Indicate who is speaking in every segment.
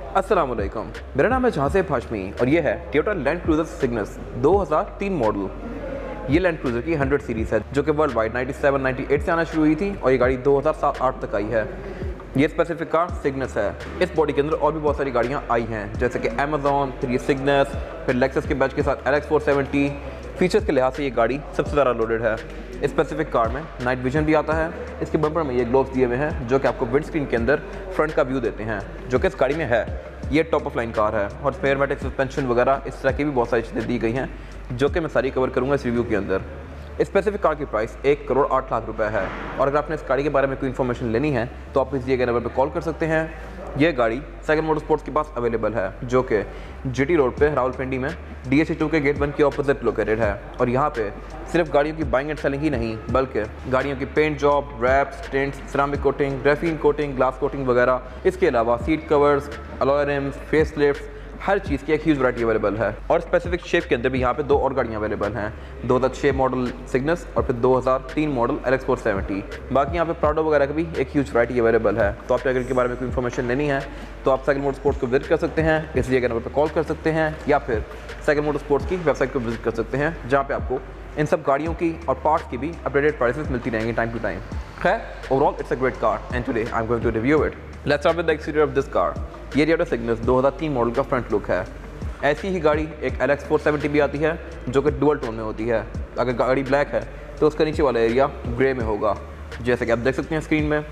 Speaker 1: अस्सलाम वालेकुम, मेरा नाम है जहांसेब हाशमी और ये है Toyota land cruiser Cygnus 2003 model. ये लैंड क्रूज़र की 100 सीरीज़ है जो कि वर्ल्ड वाइड 97, 98 से आना शुरू हुई थी और ये गाड़ी 2007-8 तक आई है। ये स्पेसिफिक कार सिग्नस है। इस बॉडी के अंदर और भी बहुत सारी गाड़ियाँ आई हैं जैसे कि अमेजॉन, फिर ये सिग्नस, फिर लेक्सस के बैच के साथ LX 470। फीचर्स के लिहाज से ये गाड़ी सबसे ज़्यादा लोडेड है। इस स्पेसिफिक कार में नाइट विजन भी आता है। इसके बम्पर में ये ग्लोव्स दिए हुए हैं जो कि आपको विंड स्क्रीन के अंदर फ्रंट का व्यू देते हैं, जो कि इस गाड़ी में है। ये टॉप ऑफ लाइन कार है और स्पेयरमेटिक सस्पेंशन वगैरह इस तरह की भी बहुत सारी चीज़ें दी गई हैं जो कि मैं सारी कवर करूँगा इस रिव्यू के अंदर। इस स्पेसिफिक कार की प्राइस 1,08,00,000 रुपये है और अगर आपने इस गाड़ी के बारे में कोई इन्फॉर्मेशन लेनी है तो आप इस दिए गए नंबर पर कॉल कर सकते हैं। ये गाड़ी सेकंड मोटरस्पोर्ट्स के पास अवेलेबल है जो कि GT रोड पे रावलपिंडी में DHA2 के गेट 1 के ऑपोजिट लोकेटेड है। और यहाँ पे सिर्फ गाड़ियों की बाइंग एंड सेलिंग ही नहीं बल्कि गाड़ियों की paint job, wraps, tents, ceramic coating, graphene coating, glass coating वगैरह, इसके अलावा seat covers, alloy rims, face lifts, हर चीज़ की एक ह्यूज वैरायटी अवेलेबल है। और स्पेसिफिक शेप के अंदर भी यहाँ पे 2 और गाड़ियाँ अवेलेबल हैं, 2006 मॉडल सिग्नस और फिर 2003 मॉडल LX 470। बाकी यहाँ पे प्राडो वगैरह की भी एक ह्यूज वैरायटी अवेलेबल है। तो आपको अगर इनके बारे में कोई इन्फॉर्मेशन लेनी है तो आप सेकंड मोटरस्पोर्ट्स को विजिट कर सकते हैं, इसलिए नंबर पर कॉल कर सकते हैं या फिर सेकंड मोटरस्पोर्ट्स की वेबसाइट को विजिट कर सकते हैं जहाँ पर आपको इन सब गाड़ियों की और पार्ट्स की भी अपडेटेड प्राइसेस मिलती रहेंगी टाइम टू टाइम। खैर, overall it's a great car and today I am going to review it. Let's start with the exterior of this car. ये टोयोटा सिग्नस 2003 मॉडल का फ्रंट लुक है। ऐसी ही गाड़ी एक LX 470 भी आती है जो कि डुअल टोन में होती है। अगर गाड़ी ब्लैक है तो उसका नीचे वाला एरिया ग्रे में होगा, जैसे कि आप देख सकते हैं स्क्रीन में।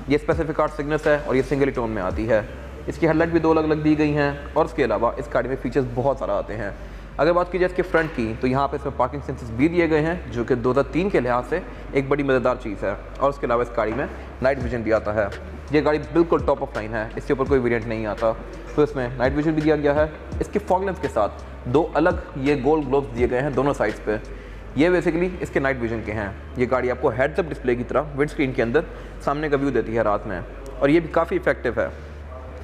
Speaker 1: ये स्पेसिफिक कार सिग्नस है और ये सिंगल टोन में आती है। इसकी हेडलाइट भी 2 अलग अलग दी गई हैं और उसके अलावा इस गाड़ी में फीचर्स बहुत सारा आते हैं। अगर बात की जाए इसके फ्रंट की तो यहाँ पे इसमें पार्किंग सेंसर्स भी दिए गए हैं जो कि 2003 के लिहाज से एक बड़ी मज़ेदार चीज़ है। और उसके अलावा इस गाड़ी में नाइट विजन भी आता है। ये गाड़ी बिल्कुल टॉप ऑफ लाइन है, इसके ऊपर कोई वेरिएंट नहीं आता। तो इसमें नाइट विजन भी दिया गया है। इसके फॉग लैंप्स के साथ 2 अलग ये गोल्ड ग्लोव्स दिए गए हैं दोनों साइड्स पे। ये बेसिकली इसके नाइट विजन के हैं। ये गाड़ी आपको हेड्स अप डिस्प्ले की तरह विंड स्क्रीन के अंदर सामने का व्यू देती है रात में और ये भी काफ़ी इफेक्टिव है।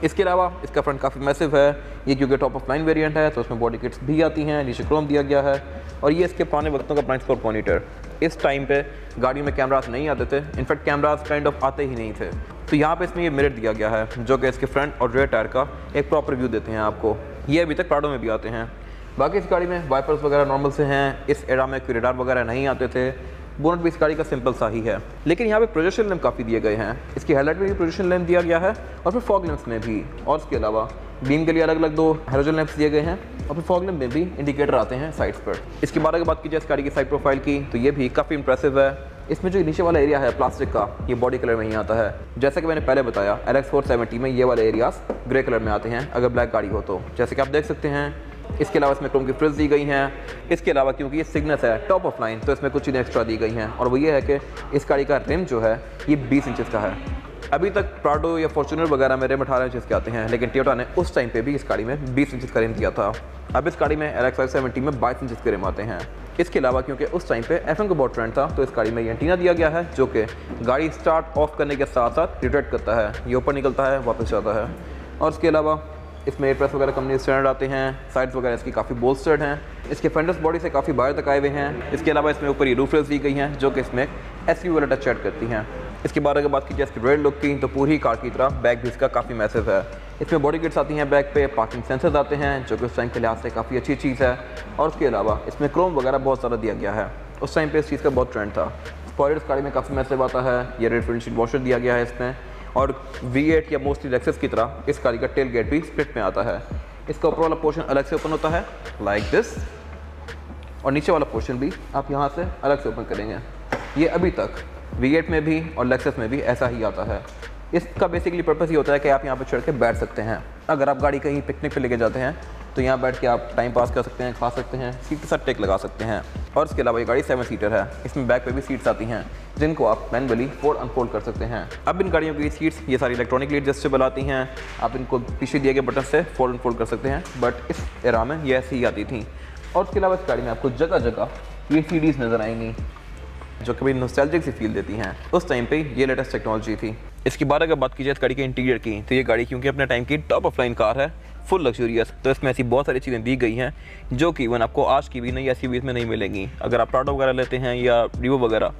Speaker 1: इसके अलावा इसका फ्रंट काफ़ी मैसिव है। ये क्योंकि टॉप ऑफ लाइन वेरिएंट है तो उसमें बॉडी किट्स भी आती हैं, नीचे क्रोम दिया गया है। और ये इसके पुराने वक्तों का ब्लाइंड स्पॉट मॉनिटर। इस टाइम पे गाड़ी में कैमरास नहीं आते थे, इनफैक्ट कैमरास काइंड ऑफ आते ही नहीं थे। तो यहाँ पे इसमें ये मिरर दिया गया है जो कि इसके फ्रंट और रेयर टायर का एक प्रॉपर व्यू देते हैं आपको। ये अभी तक प्राडो में भी आते हैं। बाकी इस गाड़ी में वाइपर्स वगैरह नॉर्मल से हैं। इस एरा में कोई रडार वगैरह नहीं आते थे। बोनट भी इस गाड़ी का सिंपल सा ही है, लेकिन यहाँ पे प्रोजेक्शन लैंप काफ़ी दिए गए हैं। इसकी हेडलाइट में भी प्रोजेक्शन लैंप दिया गया है और फिर फॉग लैंप्स में भी। और उसके अलावा बीम के लिए अलग अलग 2 हेलोजन लैंप्स दिए गए हैं और फिर फॉग लैंप में भी इंडिकेटर आते हैं साइड्स पर। इसके बाद अगर बात की जाए इस गाड़ी की साइड प्रोफाइल की तो ये भी काफ़ी इंप्रेसिव है। इसमें जो नीचे वाला एरिया है प्लास्टिक का, ये बॉडी कलर में ही आता है। जैसे कि मैंने पहले बताया LX 470 में ये वाले एरियाज ग्रे कलर में आते हैं अगर ब्लैक गाड़ी हो तो, जैसे कि आप देख सकते हैं। इसके अलावा इसमें क्रोम की फ्रिल्स दी गई हैं। इसके अलावा क्योंकि ये सिग्नस है टॉप ऑफ लाइन तो इसमें कुछ चीज़ें एक्स्ट्रा दी गई हैं और वो ये है कि इस गाड़ी का रिम जो है ये 20 इंचेस का है। अभी तक प्राडो या फॉर्च्यूनर वगैरह में रिम 18 इंचेस के आते हैं, लेकिन टोयोटा ने उस टाइम पे भी इस गाड़ी में 20 इंचेस का रिम दिया था। अब इस गाड़ी में LX 570 में 22 इंचेस के रिम आते हैं। इसके अलावा क्योंकि उस टाइम पे FM का बहुत ट्रेंड था तो इस गाड़ी में ये एंटीना दिया गया है जो कि गाड़ी स्टार्ट ऑफ करने के साथ साथ रिट्रैक्ट करता है। ये ऊपर निकलता है वापस जाता है। और उसके अलावा इसमें एयर प्रेस वगैरह कंपनी स्टैंडर्ड आते हैं। साइड्स वगैरह इसकी काफ़ी बोल्स्टर्ड हैं। इसके फेंडर्स बॉडी से काफ़ी बाहर तक आए हुए हैं। इसके अलावा इसमें ऊपर ये रूफ रेल्स दी गई हैं जो कि इसमें SUV वाला टच ऐड करती हैं। इसके बाद अगर बात की जाए इसकी रेयर लुक की तो पूरी कार की तरह बैक भी इसका काफ़ी मैसिव है। इसमें बॉडी किट्स आती हैं बैक पे, पार्किंग सेंसर्स आते हैं जो कि उस टाइम के लिहाज से काफ़ी अच्छी चीज़ है। और उसके अलावा इसमें क्रोम वगैरह बहुत सारा दिया गया है। उस टाइम पे इस चीज़ का बहुत ट्रेंड था। स्पॉयलर इस गाड़ी में काफ़ी मैसिव आता है। ये रेड विंडशील्ड वॉशर दिया गया है इसमें। और V8 या मोस्टली लेक्सस की तरह इस गाड़ी का टेल गेट भी स्प्लिट में आता है। इसका ऊपर वाला पोर्शन अलग से ओपन होता है लाइक दिस और नीचे वाला पोर्शन भी आप यहाँ से अलग से ओपन करेंगे। ये अभी तक V8 में भी और लेक्सस में भी ऐसा ही आता है। इसका बेसिकली पर्पस ये होता है कि आप यहाँ पर चढ़ के बैठ सकते हैं। अगर आप गाड़ी कहीं पिकनिक पे लेके जाते हैं तो यहाँ बैठ के आप टाइम पास कर सकते हैं, खा सकते हैं, सीट के साथ टेक लगा सकते हैं। और इसके अलावा ये गाड़ी 7 सीटर है। इसमें बैक पे भी सीट्स आती हैं जिनको आप मैनुअली फोल्ड अनफोल्ड कर सकते हैं। अब इन गाड़ियों की सीट्स ये सारी इलेक्ट्रॉनिकली एडजस्टेबल आती हैं। आप इनको पीछे दिए गए बटन से फोल्ड अनफोल्ड कर सकते हैं, बट इस एरा में ये ऐसी ही आती थी। और उसके अलावा इस गाड़ी में आपको जगह जगह ये CDs नज़र आएंगी जो कभी नॉस्टैल्जिक सी फील देती हैं। उस टाइम पे ये लेटेस्ट टेक्नोलॉजी थी। इसके बाद अगर बात की जाए इस गाड़ी के इंटीरियर की तो ये गाड़ी क्योंकि अपने टाइम की टॉप ऑफ लाइन कार है, फुल लग्जूरियस, तो इसमें ऐसी बहुत सारी चीज़ें दी गई हैं जो कि इवन आपको आज की भी नई SUVs में नहीं मिलेंगी। अगर आप प्राडो वगैरह लेते हैं या रिवो वगैरह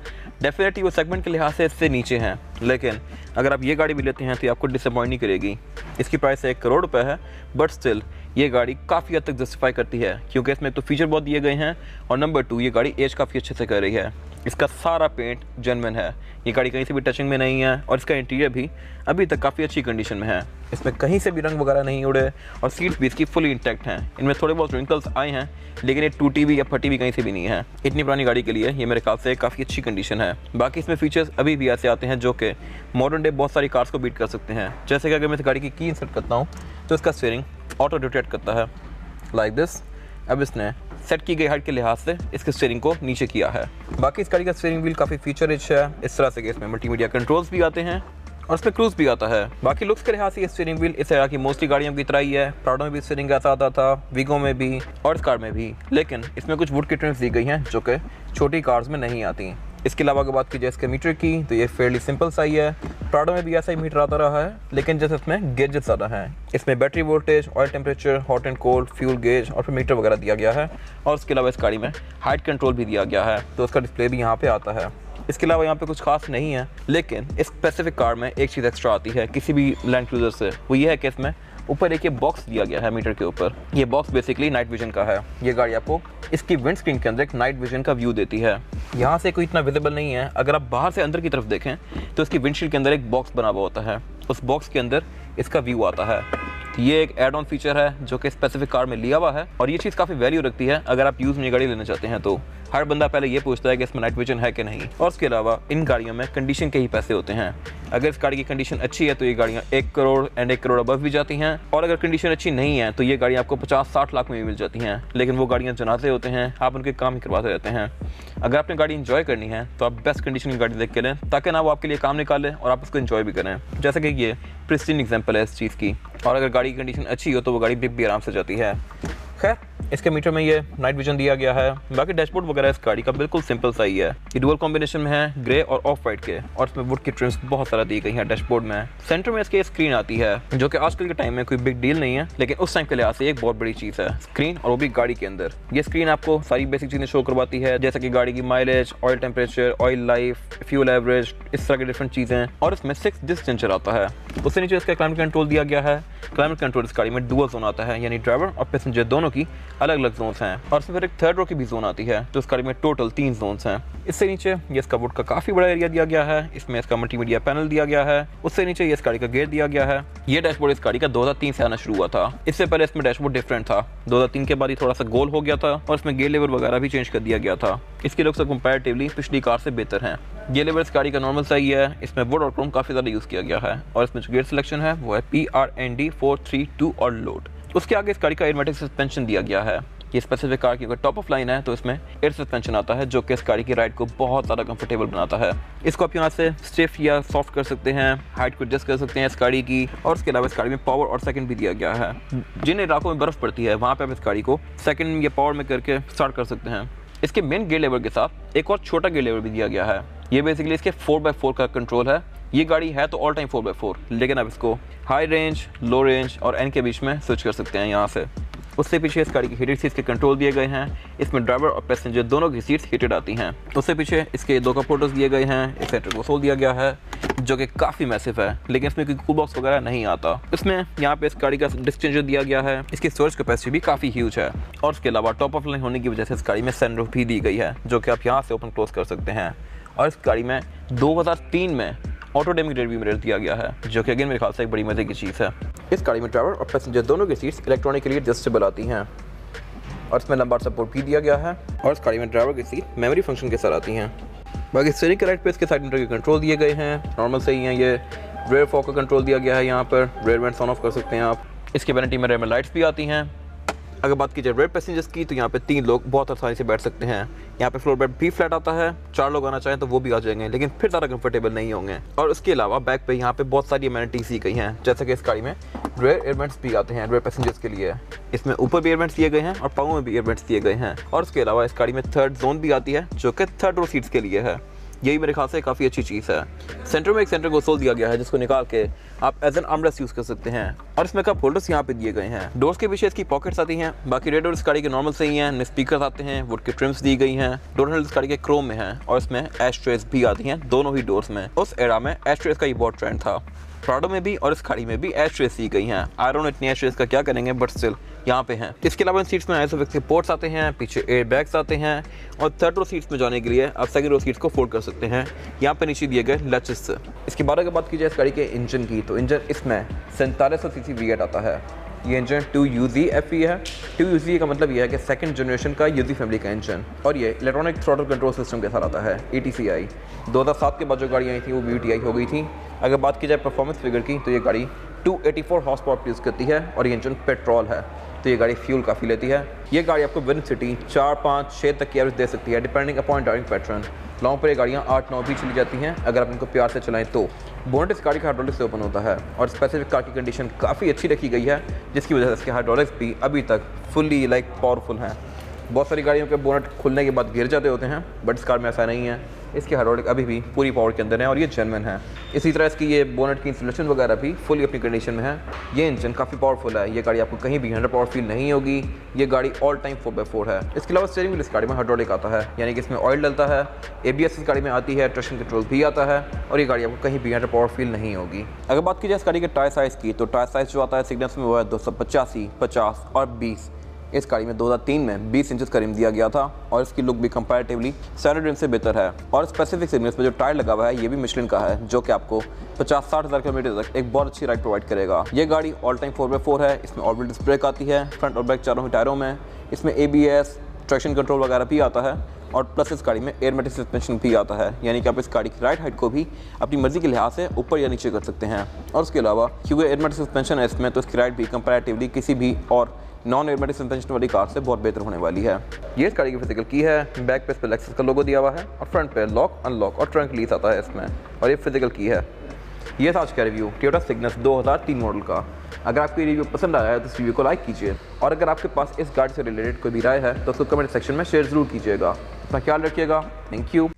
Speaker 1: डेफिनेटली वो सेगमेंट के लिहाज से इससे नीचे हैं, लेकिन अगर आप ये गाड़ी भी लेते हैं तो ये आपको डिसअपॉइंट नहीं करेगी। इसकी प्राइस 1 करोड़ रुपए है, बट स्टिल ये गाड़ी काफ़ी हद तक जस्टिफाई करती है, क्योंकि इसमें तो फीचर बहुत दिए गए हैं और नंबर 2 ये गाड़ी एज काफ़ी अच्छे से कर रही है। इसका सारा पेंट जेन्युइन है, ये गाड़ी कहीं से भी टचिंग में नहीं है और इसका इंटीरियर भी अभी तक काफ़ी अच्छी कंडीशन में है। इसमें कहीं से भी रंग वगैरह नहीं उड़े और सीट्स भी इसकी फुली इंटैक्ट हैं। इनमें थोड़े बहुत रिंकल्स आए हैं, लेकिन ये टूटी भी या फटी भी कहीं से भी नहीं है। इतनी पुरानी गाड़ी के लिए ये मेरे ख्याल से काफ़ी अच्छी कंडीशन है। बाकी इसमें फीचर्स अभी भी ऐसे आते हैं जो कि मॉडर्न डे बहुत सारी कार्स को बीट कर सकते हैं। जैसे कि अगर मैं इस गाड़ी की इंसर्ट करता हूँ तो इसका स्टीयरिंग ऑटो रोटेट करता है लाइक दिस। अब इसने सेट की गई हाइट के लिहाज से इसके स्टीयरिंग को नीचे किया है। बाकी इस गाड़ी का स्टीयरिंग व्हील काफ़ी फीचर रिच है, इस तरह से कि इसमें मल्टीमीडिया कंट्रोल्स भी आते हैं और इसमें क्रूज भी आता है। बाकी लुक्स के लिहाज से ये स्टीयरिंग व्हील इस तरह की मोस्टली गाड़ियों की तरह ही है। प्राडो में भी स्टीयरिंग ऐसा आता था, वीगो में भी और इस कार में भी, लेकिन इसमें कुछ वुड की ट्रिम्स दी गई हैं जो कि छोटी कार्स में नहीं आती। इसके अलावा अगर बात की जाए इसके मीटर की तो ये फेयरली सिंपल सा ही है। प्राडो में भी ऐसा ही मीटर आता रहा है, लेकिन जैसे इसमें गेजेस ज़्यादा हैं। इसमें battery voltage, oil temperature, hot and cold, fuel gauge और फिर मीटर वगैरह दिया गया है। और उसके अलावा इस गाड़ी में हाइट कंट्रोल भी दिया गया है, तो उसका डिस्प्ले भी यहाँ पे आता है। इसके अलावा यहाँ पे कुछ खास नहीं है, लेकिन इस स्पेसिफिक कार में एक चीज़ एक्स्ट्रा आती है किसी भी लैंड क्रूजर से, वो ये है कि इसमें ऊपर एक ये बॉक्स दिया गया है मीटर के ऊपर। ये बॉक्स बेसिकली नाइट विजन का है। ये गाड़ी आपको इसकी विंड स्क्रीन के अंदर एक नाइट विजन का व्यू देती है। यहाँ से कोई इतना विजिबल नहीं है, अगर आप बाहर से अंदर की तरफ देखें तो इसकी विंडशील्ड के अंदर एक बॉक्स बना हुआ होता है, उस बॉक्स के अंदर इसका व्यू आता है। तो ये एक एड ऑन फीचर है जो कि स्पेसिफिक कार में लिया हुआ है और ये चीज़ काफ़ी वैल्यू रखती है अगर आप यूज़ में गाड़ी लेना चाहते हैं तो। हर बंदा पहले ये पूछता है कि इसमें नाइट विजन है कि नहीं। और उसके अलावा इन गाड़ियों में कंडीशन के ही पैसे होते हैं। अगर इस गाड़ी की कंडीशन अच्छी है तो ये गाड़ियाँ 1 करोड़ एंड 1 करोड़ अबव भी जाती हैं, और अगर कंडीशन अच्छी नहीं है तो ये गाड़ी आपको 50-60 लाख में भी मिल जाती हैं। लेकिन वो गाड़ियाँ जनाजे होते हैं, आप उनके काम ही करवाते रहते हैं। अगर आपने गाड़ी इंजॉय करनी है तो आप बेस्ट कंडीशन की गाड़ी देख के लें, ताकि ना वो आपके लिए काम निकाले और आप उसको इंजॉय भी करें। जैसे कि ये प्रिस्टीन एग्जाम्पल है इस चीज़ की। और अगर गाड़ी की कंडीशन अच्छी हो तो वो गाड़ी ब्रिक भी आराम से जाती है। खैर, इसके मीटर में ये नाइट विजन दिया गया है। बाकी डैशबोर्ड वगैरह इस गाड़ी का बिल्कुल सिंपल सा ही है। ये डुअल कॉम्बिनेशन में है, ग्रे और ऑफ वाइट के, और इसमें वुड की ट्रिम्स बहुत सारा दी गई है डैशबोर्ड में। सेंटर में इसके स्क्रीन आती है जो कि आजकल के टाइम में कोई बिग डील नहीं है, लेकिन उस टाइम के लिहाज से एक बहुत बड़ी चीज़ है स्क्रीन, और वो भी गाड़ी के अंदर। ये स्क्रीन आपको सारी बेसिक चीज़ें शो करवाती है, जैसे कि गाड़ी की mileage, oil temperature, oil life, fuel average, इस तरह की डिफरेंट चीज़ें। और इसमें 6 डिस्क सेंसर आता है। उससे नीचे इसका क्लाइमेट कंट्रोल दिया गया है। क्लाइमेट कंट्रोल इस गाड़ी में डुअल जोन आता है, यानी ड्राइवर और पैसेंजर दोनों की अलग अलग जोन्स हैं। और इसमें फिर एक थर्ड रो की भी जोन आती है, तो इस गाड़ी में टोटल 3 जोन्स हैं। इससे नीचे ये इसका वुड का काफ़ी बड़ा एरिया दिया गया है। इसमें इसका मल्टीमीडिया पैनल दिया गया है। उससे नीचे ये इस गाड़ी का गेयर दिया गया है। ये डैशबोर्ड इस गाड़ी का 2003 से आना शुरू हुआ था। इससे पहले इसमें डैशबोर्ड डिफरेंट था। 2003 के बाद ये थोड़ा सा गोल हो गया था और इसमें गेयर लेवर वगैरह भी चेंज कर दिया गया था। इसके लुक्स कंपैरेटिवली पिछली कार से बेहतर हैं। गेयर लेवर इस गाड़ी का नॉर्मल सा ही है। इसमें वुड और क्रोम काफ़ी ज़्यादा यूज़ किया गया है। और इसमें जो गेयर सिलेक्शन है वो है PRND 432 और लोड। उसके आगे इस गाड़ी का एयरमैटिक सस्पेंशन दिया गया है। ये स्पेसिफिक कार की अगर टॉप ऑफ लाइन है तो इसमें एयर सस्पेंशन आता है, जो कि इस गाड़ी की राइड को बहुत ज़्यादा कंफर्टेबल बनाता है। इसको आप यहाँ से स्टिफ या सॉफ्ट कर सकते हैं, हाइट को एडजस्ट कर सकते हैं इस गाड़ी की। और उसके अलावा इस गाड़ी में पावर और सेकंड भी दिया गया है। जिन इलाकों में बर्फ़ पड़ती है वहाँ पर आप इस गाड़ी को सेकंड या पावर में करके स्टार्ट कर सकते हैं। इसके मेन गेयर लेवर के साथ एक और छोटा गेयर लेवर भी दिया गया है। ये बेसिकली इसके 4x4 का कंट्रोल है। ये गाड़ी है तो ऑल टाइम 4x4, लेकिन आप इसको हाई रेंज, लो रेंज और एन के बीच में स्विच कर सकते हैं यहाँ से। उससे पीछे इस गाड़ी की हीटेड सीट्स के कंट्रोल दिए गए हैं। इसमें ड्राइवर और पैसेंजर दोनों की सीट्स हीटेड आती हैं। उससे पीछे इसके 2 कप होल्डर्स दिए गए हैं। एक सेंटर कंसोल दिया गया है जो कि काफ़ी मैसिव है, लेकिन इसमें कोई कूल बॉक्स वगैरह नहीं आता। इसमें यहाँ पे इस गाड़ी का डिस्क चेंजर दिया गया है। इसकी स्टोरेज कैपेसिटी भी काफ़ी ह्यूज है। और उसके अलावा टॉप ऑफ लाइन होने की वजह से इस गाड़ी में सनरूफ भी दी गई है, जो कि आप यहाँ से ओपन क्लोज कर सकते हैं। और इस गाड़ी में 2003 में ऑटोडेमिक रियर व्यू मिरर दिया गया है, जो कि अगेन मेरे ख्याल से एक बड़ी मजे की चीज़ है। इस गाड़ी में ड्राइवर और पैसेंजर दोनों की सीट्स इलेक्ट्रॉनिकली एडजस्टेबल आती हैं। और इसमें लंबार सपोर्ट भी दिया गया है। और इस गाड़ी में ड्राइवर की सीट मेमोरी फंक्शन के साथ आती हैं। बाकी स्टीयरिंग के राइट पे इसके साइड मिरर के कंट्रोल दिए गए हैं, नॉर्मल से ही हैं ये। रेयर फॉग का कंट्रोल दिया गया है, यहाँ पर रेयर वेंट्स ऑन ऑफ कर सकते हैं आप। इसके वैनिटी मिरर में लाइट्स भी आती हैं। अगर बात की जाए रेयर पैसेंजर्स की तो यहाँ पे 3 लोग बहुत आसानी से बैठ सकते हैं। यहाँ पे फ्लोर बेड भी फ्लैट आता है। 4 लोग आना चाहें तो वो भी आ जाएंगे, लेकिन फिर ज़्यादा कंफर्टेबल नहीं होंगे। और उसके अलावा बैक पे यहाँ पे बहुत सारी अमेनिटीज दी गई हैं, जैसे कि इस गाड़ी में रेयर एयरवेंट्स भी आते हैं रेयर पैसेंजर्स के लिए। इसमें ऊपर भी एयरवेंट्स दिए गए हैं और पाँव में भी एयरवेंट्स दिए गए हैं। और उसके अलावा इस गाड़ी में थर्ड जोन भी आती है, जो कि थर्ड रो सीट्स के लिए है। यही मेरे ख्याल से काफ़ी अच्छी चीज़ है। सेंटर में एक सेंटर कंसोल दिया गया है, जिसको निकाल के आप एज एन आर्मरेस्ट यूज़ कर सकते हैं। और इसमें कप होल्डर्स यहाँ पे दिए गए हैं। डोर्स के पीछे इसकी पॉकेट्स आती हैं। बाकी रेड डोर्स गाड़ी के नॉर्मल से ही हैं। स्पीकर आते हैं, वुड की ट्रिम्स दी गई हैं। डोर हैंडल्स गाड़ी के क्रोम में हैं और इसमें एश ट्रेस भी आती हैं दोनों ही डोर्स में। उस एरा में एश ट्रेस का ये बहुत ट्रेंड था। प्राडो में भी और इस गाड़ी में भी एश ट्रेस दी गई हैं। आई डोंट नो इतनी एश ट्रेस का क्या करेंगे, बट स्टिल यहाँ पे हैं। इसके अलावा इन सीट्स में आइसोफिक्स के पोर्ट्स आते हैं, पीछे एयर बैग्स आते हैं और थर्ड रो सीट्स में जाने के लिए आप सेकंड रो सीट्स को फोल्ड कर सकते हैं। यहाँ पे नीचे दिए गए लचेस से। इसके बारे में बात की जाए इस गाड़ी के इंजन की, तो इंजन इसमें 4700 सीसी V8 आता है। ये इंजन 2UZ FE है। 2UZ का मतलब ये है कि सेकंड जनरेशन का UZ फैमिली का इंजन, और ये इलेक्ट्रॉनिक थ्रॉटल कंट्रोल सिस्टम के साथ आता है। ETCI 2007 के बाद जो गाड़ियाँ आई थी वो VTI हो गई थी। अगर बात की जाए परफॉर्मेंस फिगर की, तो ये गाड़ी 284 हॉर्स पावर प्रोड्यूस करती है और ये इंजन पेट्रोल है, तो ये गाड़ी फ्यूल काफ़ी लेती है। ये गाड़ी आपको विद इन सिटी 4, 5, 6 तक की एवरेज दे सकती है, depending upon driving pattern. Long पर ये गाड़ियाँ 8, 9 भी चली जाती हैं अगर आप इनको प्यार से चलाएं तो। बोनट इस गाड़ी का हाइड्रोलिक्स से ओपन होता है और स्पेसिफिक कार की कंडीशन काफ़ी अच्छी रखी गई है, जिसकी वजह से इसके हाइड्रोलिक्स भी अभी तक फुल्ली पावरफुल हैं। बहुत सारी गाड़ियों के बोनट खुलने के बाद गिर जाते होते हैं, बट इस कार में ऐसा नहीं है। इसकी हाइड्रोलिक अभी भी पूरी पावर के अंदर है और ये जेन्युइन है। इसी तरह इसकी ये बोनट की इंसुलेशन वगैरह भी फुली अपनी कंडीशन में है। ये इंजन काफ़ी पावरफुल है। ये गाड़ी आपको कहीं भी 100 पावर फील नहीं होगी। ये गाड़ी ऑल टाइम 4x4 है। इसके अलावा स्टीयरिंग व्हील इस गाड़ी में हाइड्रोलिक आता है, यानी कि इसमें ऑयल डलता है। ABS इस गाड़ी में आती है, ट्रैक्शन कंट्रोल भी आता है और ये गाड़ी आपको कहीं भी 100 पावर फील नहीं होगी। अगर बात की जाए इस गाड़ी के टायर साइज़ की, तो टायर साइज़ जो आता है सिग्नल्स में वो है 285, 50 और 20। इस गाड़ी में 2003 में 20 इंचेस का रिम दिया गया था और इसकी लुक भी कंपैरेटिवली स्टैंडर्ड रिम से बेहतर है। और स्पेसिफिक सिग्नल्स में जो टायर लगा हुआ है ये भी मिशलिन का है, जो कि आपको 50-60 हज़ार किलोमीटर तक एक बहुत अच्छी राइड प्रोवाइड करेगा। ये गाड़ी ऑल टाइम 4x4 है। इसमें ऑल व्हील डिस्क ब्रेक आती है, फ्रंट और बैक चारों ही टायरों में। इसमें ABS, ट्रैक्शन कंट्रोल वगैरह भी आता है और प्लस इस गाड़ी में एयरमेटिक सस्पेंशन भी आता है, यानी कि आप इस गाड़ी की राइड हाइट को भी अपनी मर्जी के लिहाज से ऊपर या नीचे कर सकते हैं। और उसके अलावा क्योंकि एयरमेटिक सस्पेंशन है इसमें, तो इसकी राइड भी कंपैरेटिवली किसी भी और नॉन एयरमेटिक सस्पेंशन वाली कार से बहुत बेहतर होने वाली है। ये इस गाड़ी की फिजिकल की है। बैक पे इस पर लेक्सस का लोगो दिया हुआ है और फ्रंट पे लॉक, अनलॉक और ट्रंक लीज आता है इसमें, और ये फिजिकल की है। ये था आज का रिव्यू टोयोटा सिग्नस 2003 मॉडल का। अगर आपको ये रिव्यू पसंद आया है तो इस रिव्यू को लाइक कीजिए, और अगर आपके पास इस गाड़ी से रिलेटेड कोई भी राय है तो उसको कमेंट सेक्शन में शेयर ज़रूर कीजिएगा। अपना ख्याल रखिएगा। Thank you.